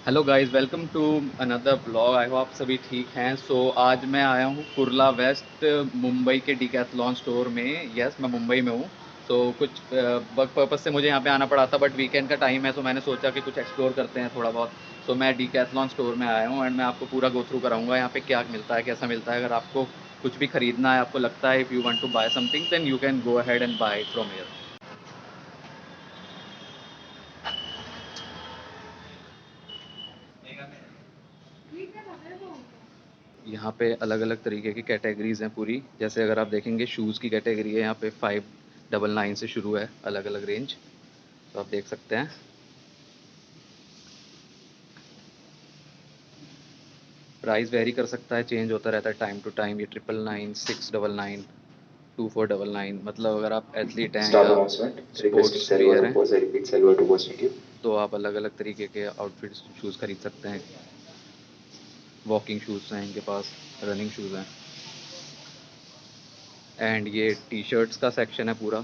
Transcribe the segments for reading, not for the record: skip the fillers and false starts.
Hello guys, welcome to another blog. I hope आप सभी ठीक हैं। आज मैं आया हूँ कुर्ला वेस्ट मुंबई के डिकैथलॉन स्टोर में। यस, मैं मुंबई में हूँ। कुछ वर्क पर्पस से मुझे यहाँ पे आना पड़ा था, बट वीकेंड का टाइम है, तो मैंने सोचा कि कुछ एक्सप्लोर करते हैं थोड़ा बहुत। मैं डिकैथलॉन स्टोर में आया हूँ एंड मैं आपको पूरा गो थ्रू कराऊंगा यहाँ पे क्या मिलता है, कैसा मिलता है। अगर आपको कुछ भी खरीदना है, आपको लगता है if you want to buy something, then you can go ahead and buy from here. यहाँ पे अलग अलग तरीके की कैटेगरीज हैं पूरी। जैसे अगर आप देखेंगे, शूज़ की कैटेगरी है यहाँ पे 599 से शुरू है, अलग अलग रेंज। तो आप देख सकते हैं। प्राइस वेरी कर सकता है, चेंज होता रहता है टाइम टू टाइम। ये 999, 699, 2499, मतलब अगर आप एथलीट हैं Staff या announcement. Request sports Selva wear to हैं, pause. I repeat, Selva to pause video. तो आप अलग अलग तरीके के आउटफिट्स शूज़ खरीद सकते हैं। वॉकिंग शूज़ हैं इनके पास, रनिंग शूज़ हैं, एंड ये टी शर्ट्स का सेक्शन है पूरा।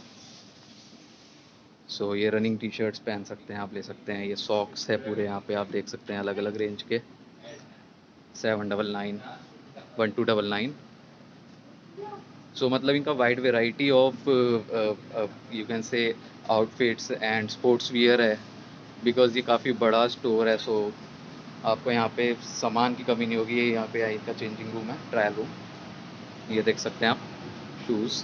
ये रनिंग टी शर्ट्स पहन सकते हैं, आप ले सकते हैं। ये सॉक्स है पूरे, यहाँ पे आप देख सकते हैं अलग अलग रेंज के। 799, 1299। मतलब इनका wide variety of you can say outfits and sports wear है, बिकॉज़ ये काफ़ी बड़ा स्टोर है। आपको यहाँ पे सामान की कमी नहीं होगी। ये यहाँ पे इनका चेंजिंग रूम है, ट्रायल रूम। ये देख सकते हैं आप, शूज़।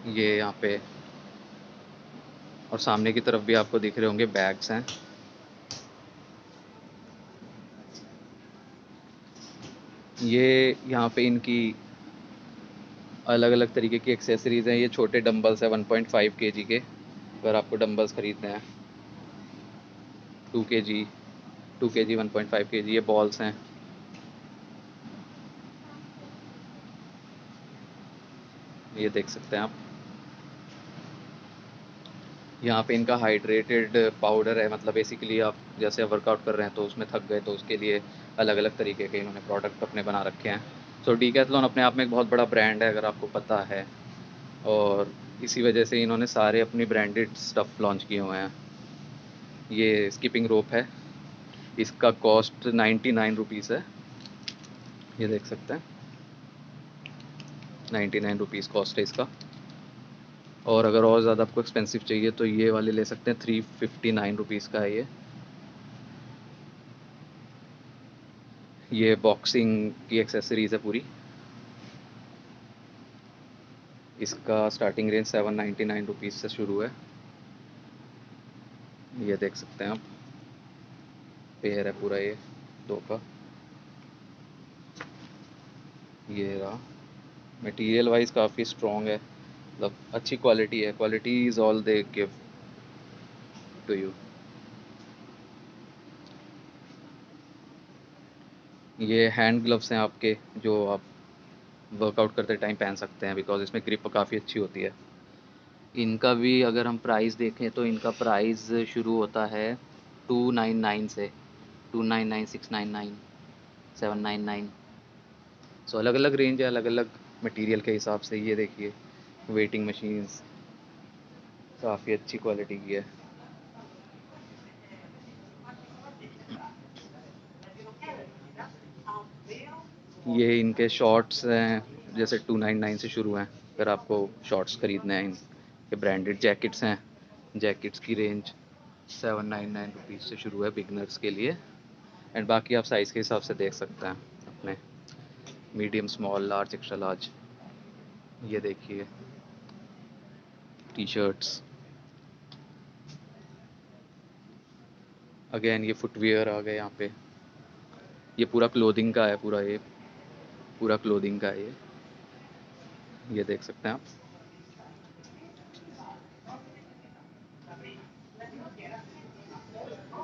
ये यहाँ पे, और सामने की तरफ भी आपको दिख रहे होंगे बैग्स हैं। ये यहाँ पे इनकी अलग अलग तरीके की एक्सेसरीज़ हैं। ये छोटे डंबल्स हैं 1.5 केजी के, अगर आपको डंबल्स ख़रीदने हैं। 2 केजी, 2 केजी, 1.5 केजी। ये बॉल्स हैं। ये देख सकते हैं आप। यहाँ पे इनका हाइड्रेटेड पाउडर है, मतलब बेसिकली आप जैसे वर्कआउट कर रहे हैं तो उसमें थक गए, तो उसके लिए अलग अलग तरीके के इन्होंने प्रोडक्ट अपने बना रखे हैं। डीकैथलॉन अपने आप में एक बहुत बड़ा ब्रांड है, अगर आपको पता है, और इसी वजह से इन्होंने सारे अपनी ब्रांडेड स्टफ़ लॉन्च किए हुए हैं। ये स्किपिंग रोप है, इसका कॉस्ट 99 रुपीज़ है। ये देख सकते हैं, 99 रुपीज़ कॉस्ट है इसका। और अगर और ज़्यादा आपको एक्सपेंसिव चाहिए तो ये वाले ले सकते हैं, 359 रुपीज़ का है ये। ये बॉक्सिंग की एक्सेसरीज़ है पूरी। इसका स्टार्टिंग रेंज 799 रुपीज़ से शुरू है। ये देख सकते हैं आप, पेयर है पूरा ये, दो का। ये रहा। मटेरियल वाइज काफ़ी स्ट्रॉन्ग है, मतलब अच्छी क्वालिटी है। Quality is all they give to you. ये हैंड ग्लव्स हैं आपके, जो आप वर्कआउट करते टाइम पहन सकते हैं, बिकॉज़ इसमें ग्रिप काफ़ी अच्छी होती है। इनका भी अगर हम प्राइस देखें तो इनका प्राइस शुरू होता है 299 से, 299, 699, 799। अलग अलग रेंज है, अलग अलग मटेरियल के हिसाब से। ये देखिए, वेटिंग मशीन्स काफ़ी अच्छी क्वालिटी की है। ये इनके शॉर्ट्स हैं, जैसे 299 से शुरू हैं, अगर आपको शॉर्ट्स ख़रीदने हैं। इनके ब्रांडेड जैकेट्स हैं, जैकेट्स की रेंज 799 रुपीज़ से शुरू है बिगनर्स के लिए। एंड बाकी आप साइज़ के हिसाब से देख सकते हैं अपने, medium, small, large, extra large. ये देखिए, टी शर्ट्स। अगेन ये फुटवियर आ गए यहाँ पे। ये पूरा क्लोथिंग का है, पूरा ये पूरा क्लोथिंग का है ये देख सकते हैं आप।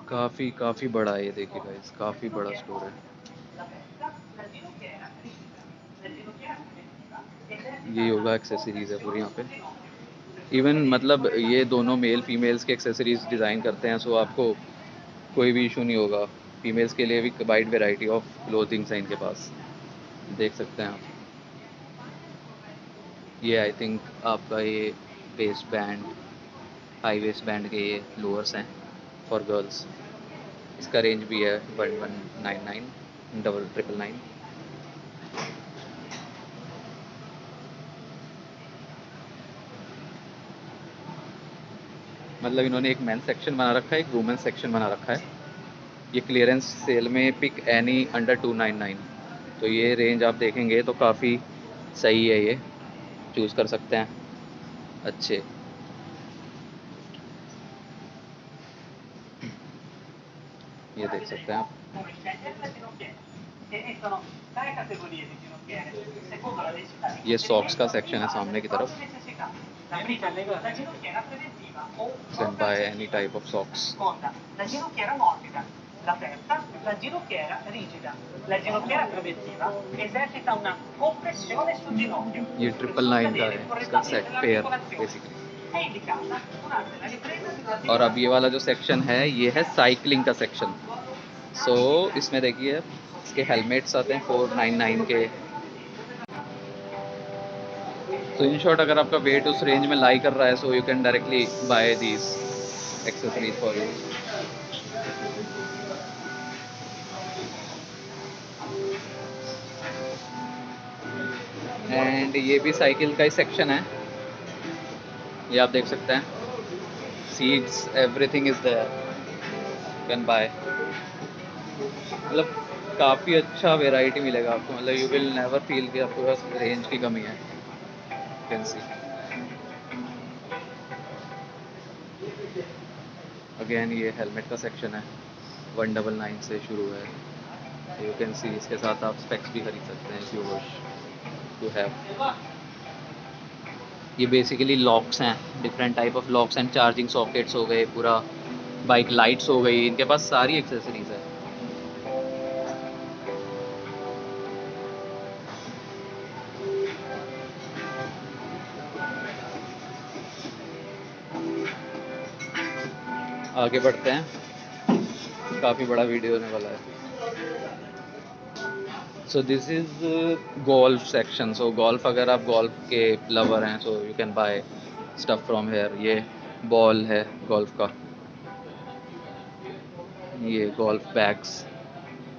काफ़ी काफ़ी बड़ा है ये, देखिए गाइस, काफ़ी बड़ा स्टोर है। ये योगा एक्सेसरीज़ है पूरी यहाँ पे। इवन मतलब ये दोनों मेल फीमेल्स के एक्सेसरीज़ डिज़ाइन करते हैं, आपको कोई भी इशू नहीं होगा। फीमेल्स के लिए भी वाइड वैरायटी ऑफ क्लोथिंग्स हैं इनके पास, देख सकते हैं आप। ये आई थिंक आपका ये waste band, high waist band के ये लोअर्स हैं फॉर गर्ल्स। इसका रेंज भी है 1199 999। मतलब इन्होंने एक मेन सेक्शन बना रखा है, एक वुमेन सेक्शन बना रखा है। ये क्लियरेंस सेल में पिक एनी अंडर 299। तो ये रेंज आप देखेंगे तो काफ़ी सही है, ये चूज़ कर सकते हैं अच्छे। ये देख सकते हैं आप। come scegliere le ginocchiere che esistono tre categorie di ginocchiere secondo la densità di ये सॉक्स का contenimento सेक्शन in है base सामने alle की proprie तरफ। necessità. La prima, la ginocchiera preventiva o You can proprio buy any accessibile. type of socks. Seconda, la ginocchiera morbida. La terza, la ginocchiera rigida. La ginocchiera preventiva esercita una compressione sul ginocchio ये per 999 का sostenere है, इसका correttamente सेट पेयर l'articolazione. Basically. È indicata durante la ripresa di और अब ये वाला जो सेक्शन है ये है साइकिलिंग का सेक्शन। सो इसमें देखिए इसके हेलमेट्स आते हैं 499 के। तो इन शॉर्ट अगर आपका वेट उस रेंज में लाई कर रहा है so you can directly buy these accessories for you. And ये भी साइकिल का ही सेक्शन है, ये आप देख सकते हैं। Seats everything is there, can buy. मतलब काफ़ी अच्छा वेराइटी मिलेगा आपको, मतलब यू विल नेवर फील कि आपके पास रेंज की कमी है। कैन सी अगेन ये हेलमेट का सेक्शन है, 199 से शुरू है। यू कैन सी इसके साथ आप स्पेक्स भी खरीद सकते हैं if you wish to have. ये बेसिकली लॉक्स हैं, different type of locks and charging sockets हो गए, पूरा बाइक लाइट्स हो गई, इनके पास सारी एक्सेसरीज है। आगे बढ़ते हैं, काफ़ी बड़ा वीडियो होने वाला है। सो this is golf section. So golf अगर आप गोल्फ के लवर हैं सो you can buy stuff from here. ये बॉल है गोल्फ का, ये गोल्फ बैग्स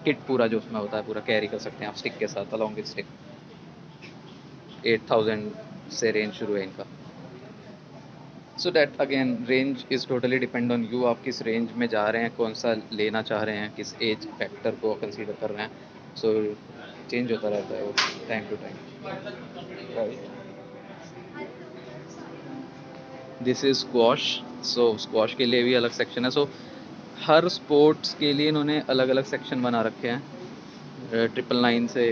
किट पूरा जो उसमें होता है पूरा कैरी कर सकते हैं आप स्टिक के साथ, अलॉन्ग विद स्टिक। 8000 से रेंज शुरू है इनका। So that again range is totally depend on you, आप किस रेंज में जा रहे हैं, कौन सा लेना चाह रहे हैं, किस एज फैक्टर को कंसीडर कर रहे हैं। सो चेंज होता रहता है वो time to time. This is squash. So squash के लिए भी अलग सेक्शन है। सो हर स्पोर्ट्स के लिए इन्होंने अलग अलग सेक्शन बना रखे हैं। 999 से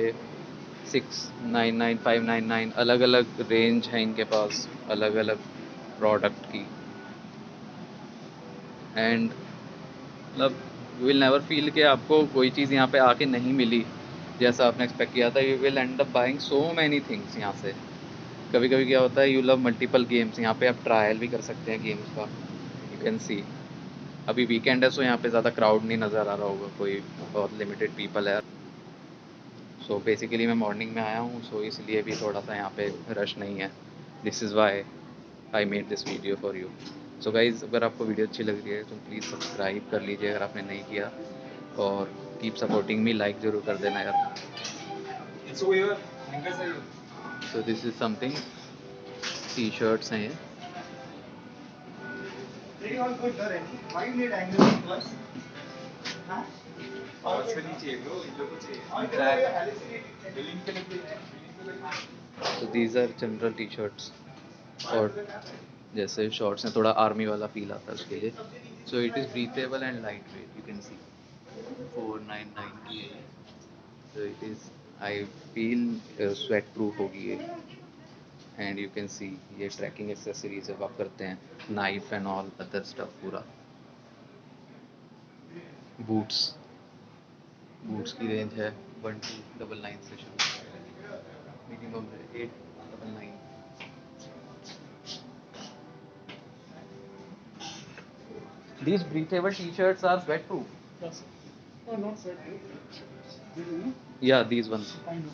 699 599 अलग अलग रेंज है इनके पास, अलग अलग प्रोडक्ट की। एंड मतलब यू विल नेवर फील कि आपको कोई चीज़ यहाँ पे आके नहीं मिली जैसा आपने एक्सपेक्ट किया था। You will and up buying so many things यहाँ से। कभी कभी क्या होता है, यू लव मल्टीपल गेम्स, यहाँ पे आप ट्रायल भी कर सकते हैं गेम्स का। यू कैन सी अभी वीकेंड है सो यहाँ पे ज़्यादा क्राउड नहीं नज़र आ रहा होगा, कोई बहुत लिमिटेड पीपल है। सो बेसिकली मैं मॉर्निंग में आया हूँ सो इसलिए भी थोड़ा सा यहाँ पे रश नहीं है। This is why I made this video for you. So guys अगर आपको वीडियो अच्छी लग रही है तो प्लीज़ सब्सक्राइब कर लीजिए अगर आपने नहीं किया, और कीप सपोर्टिंग मी, लाइक ज़रूर कर देना यार। So this is something, T shirts हैं ये। तो these are general T shirts, और जैसे शॉर्ट्स हैं थोड़ा आर्मी वाला फील आता है उसके लिए। So it is breathable and light weight, you can see 499 की है। So it is I feel sweat proof होगी ये। एंड यू कैन सी ये ट्रैकिंग एक्सेसरीज जब आप करते हैं, knife and all other stuff पूरा। बूट्स, बूट्स की रेंज है 1299 से शुरू, मिनिमम है 899। These breathable t-shirts are sweat proof. Yes. No, not sweat. Yeah, these ones Kind of.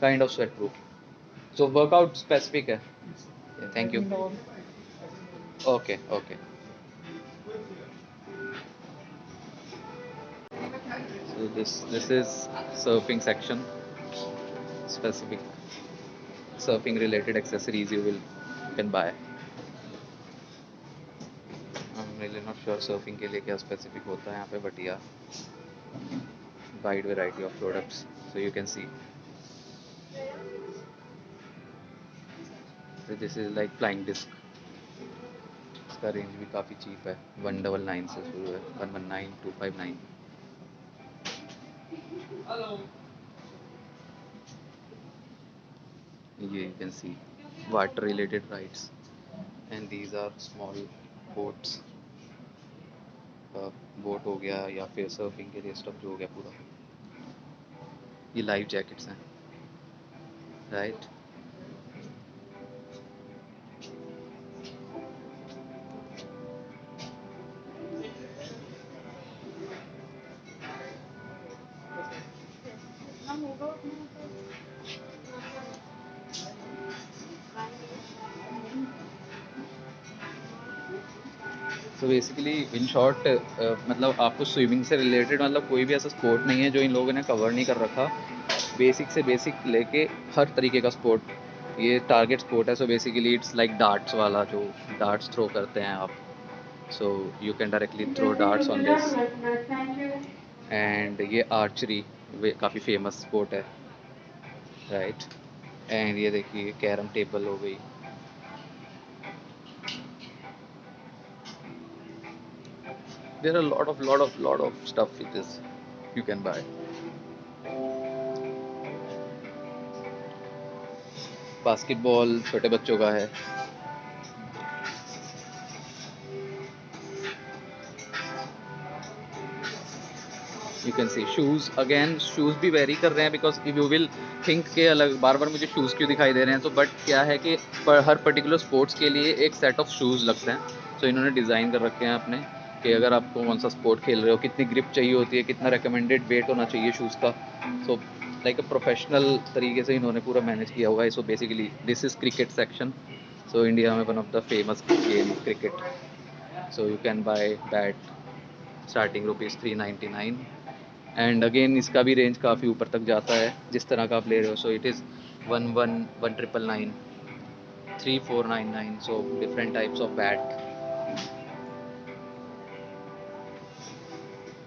kind of sweat proof. So workout specific है। Yes. Yeah, thank you. And all okay okay. So this is surfing section. Specific surfing related accessories you can buy. I'm really not sure surfing के लिए क्या specific होता है यहाँ पे, but yeah, wide variety of products. So you can see. So this is like flying disc. इसका range भी काफ़ी चीप है, 199 से शुरू है, 119, 259। ये you can see water related rides and these are small boats। Boat हो गया या फिर सर्फिंग के लिए स्टफ जो हो गया पूरा। ये लाइफ जैकेट्स हैं, right. So basically in short मतलब आपको स्विमिंग से रिलेटेड मतलब कोई भी ऐसा स्पोर्ट नहीं है जो इन लोगों ने कवर नहीं कर रखा। बेसिक से बेसिक लेके हर तरीके का स्पोर्ट ये टारगेट स्पोर्ट है। So basically it's like darts वाला, जो डार्ट्स थ्रो करते हैं आप। So you can directly throw darts on this. And ये आर्चरी काफ़ी फेमस स्पोर्ट है, राइट। एंड ये देखिए कैरम टेबल हो गई। There are lot of stuff which is you can buy. Basketball छोटे बच्चों का है। You can see shoes, again shoes भी वेरी कर रहे हैं बिकॉज यू विल थिंक के अलग बार बार मुझे शूज़ क्यों दिखाई दे रहे हैं। तो बट क्या है कि हर पर्टिकुलर स्पोर्ट्स के लिए एक सेट ऑफ शूज़ लगते हैं। सो इन्होंने डिज़ाइन कर रखे हैं अपने कि अगर आपको कौन सा स्पोर्ट खेल रहे हो, कितनी ग्रिप चाहिए होती है, कितना रिकमेंडेड वेट होना चाहिए शूज़ का। सो लाइक अ प्रोफेशनल तरीके से इन्होंने पूरा मैनेज किया हुआ है। So basically this is cricket section. So India में one of the famous game cricket. So you can buy bat starting ₹399 and again इसका भी रेंज काफ़ी ऊपर तक जाता है जिस तरह का आप ले रहे हो। So it is 11999, 3499। So different types of bat,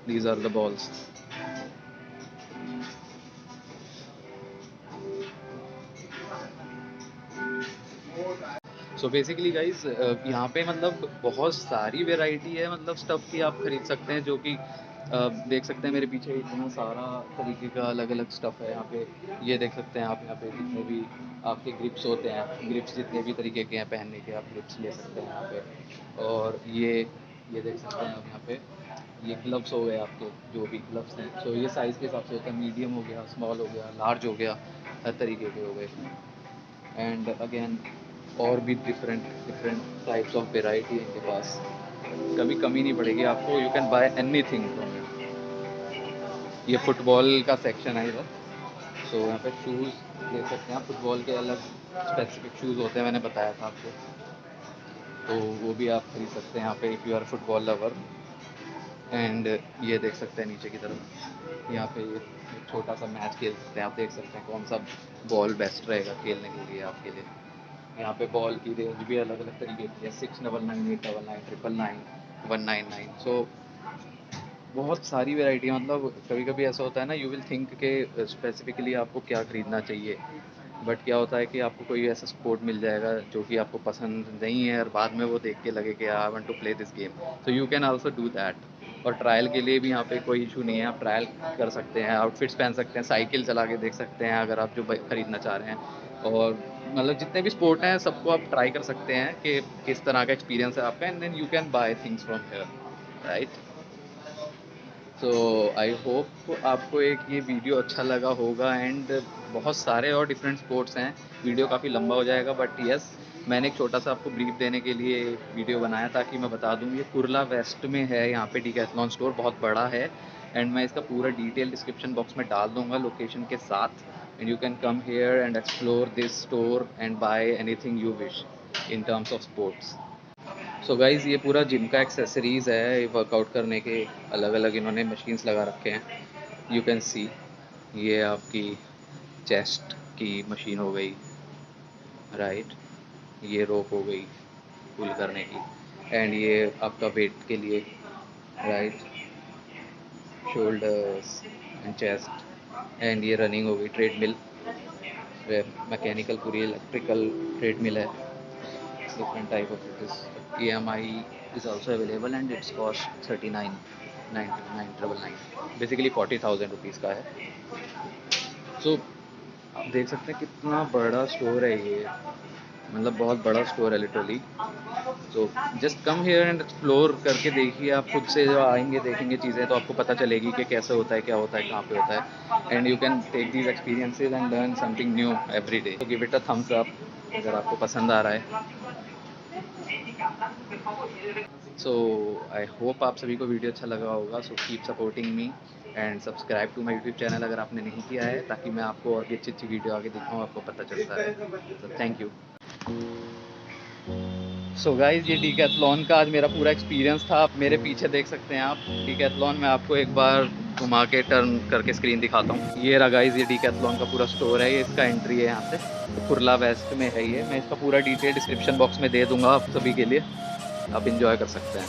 these are the balls। So basically guys यहाँ पे मतलब बहुत सारी वेराइटी है, मतलब स्टफ़ की आप खरीद सकते हैं, जो कि देख सकते हैं मेरे पीछे इतना सारा तरीके का अलग अलग स्टफ़ है यहाँ पे। ये देख सकते हैं आप यहाँ पे जितने भी आपके ग्रिप्स होते हैं, ग्रिप्स जितने भी तरीके के हैं पहनने के, आप ग्रिप्स ले सकते हैं यहाँ पे। और ये देख सकते हैं आप यहाँ पे, ये ग्लव्स हो गए आपके, जो भी ग्लव्स हैं। सो ये साइज़ के हिसाब से होता है, मीडियम हो गया, स्मॉल हो गया, लार्ज हो गया, हर तरीके के हो गए। एंड अगेन और भी different different types of variety है इनके पास, कभी कमी नहीं पड़ेगी आपको। You can bye anything from here. ये फुटबॉल का सेक्शन है इधर। सो यहाँ पे शूज़ देख सकते हैं आप, फुटबॉल के अलग स्पेसिफिक शूज़ होते हैं, मैंने बताया था आपको। तो वो भी आप खरीद सकते हैं यहाँ पे if you are football lover. And ये देख सकते हैं नीचे की तरफ, यहाँ पे ये एक छोटा सा मैच खेल सकते हैं आप, देख सकते हैं कौन सा बॉल बेस्ट रहेगा खेलने के लिए आपके लिए। यहाँ पे बॉल की रेंज भी अलग अलग तरीके की है, 699, 899, 999, 199। सो बहुत सारी वैरायटी, मतलब कभी कभी ऐसा होता है ना, यू विल थिंक के स्पेसिफिकली आपको क्या ख़रीदना चाहिए, बट क्या होता है कि आपको कोई ऐसा स्पोर्ट मिल जाएगा जो कि आपको पसंद नहीं है और बाद में वो देख के लगे कि I want to play this game. So you can also do that. और ट्रायल के लिए भी यहाँ पे कोई इशू नहीं है, आप ट्रायल कर सकते हैं, आउटफिट्स पहन सकते हैं, साइकिल चला के देख सकते हैं अगर आप जो ख़रीदना चाह रहे हैं। और मतलब जितने भी स्पोर्ट हैं सबको आप ट्राई कर सकते हैं कि किस तरह का एक्सपीरियंस है आपका, and then you can buy things from here, right. So I hope आपको एक ये वीडियो अच्छा लगा होगा। एंड बहुत सारे और डिफरेंट स्पोर्ट्स हैं, वीडियो काफ़ी लंबा हो जाएगा, बट यस मैंने एक छोटा सा आपको ब्रीफ देने के लिए वीडियो बनाया ताकि मैं बता दूं। ये कुर्ला वेस्ट में है, यहाँ पे डिकैथलॉन स्टोर बहुत बड़ा है, एंड मैं इसका पूरा डिटेल डिस्क्रिप्शन बॉक्स में डाल दूंगा लोकेशन के साथ। And you can come here and explore this store and buy anything you wish in terms of sports. So guys ये पूरा जिम का एक्सेसरीज़ है, वर्कआउट करने के अलग अलग इन्होंने मशीन्स लगा रखे हैं। यू कैन सी ये आपकी चेस्ट की मशीन हो गई, राइट, ये रोप हो गई पुल करने की, एंड ये आपका वेट के लिए, right, shoulders and chest, and ये रनिंग हो गई, ट्रेडमिल, मैकेनिकल पूरी इलेक्ट्रिकल ट्रेडमिल है, different type of it is. EMI is also available and its cost 39,999, basically 40,000 rupees का है। सो आप देख सकते हैं कितना बड़ा स्टोर है ये, मतलब बहुत बड़ा स्टोर है literally. So just come here and explore करके देखिए, आप खुद से जो आएंगे देखेंगे चीज़ें तो आपको पता चलेगी कि कैसे होता है, क्या होता है, कहाँ पे होता है, and you can take these experiences and learn something new every day. तो give it a thumbs up अगर आपको पसंद आ रहा है। सो आई होप आप सभी को वीडियो अच्छा लगा होगा। So keep supporting me and subscribe to my YouTube channel अगर आपने नहीं किया है, ताकि मैं आपको और भी अच्छी अच्छी वीडियो आगे दिखाऊँ, आपको पता चलता है। तो थैंक यू। सो गाइज़ ये डीकैथलॉन का आज मेरा पूरा एक्सपीरियंस था। आप मेरे पीछे देख सकते हैं आप डीकैथलॉन। मैं आपको एक बार घुमा के टर्न करके स्क्रीन दिखाता हूँ। ये रहा गाइज़, ये डीकैथलॉन का पूरा स्टोर है, ये इसका एंट्री है यहाँ से, कुर्ला वेस्ट में है ये। मैं इसका पूरा डिटेल डिस्क्रिप्शन बॉक्स में दे दूँगा आप सभी के लिए, आप इंजॉय कर सकते हैं।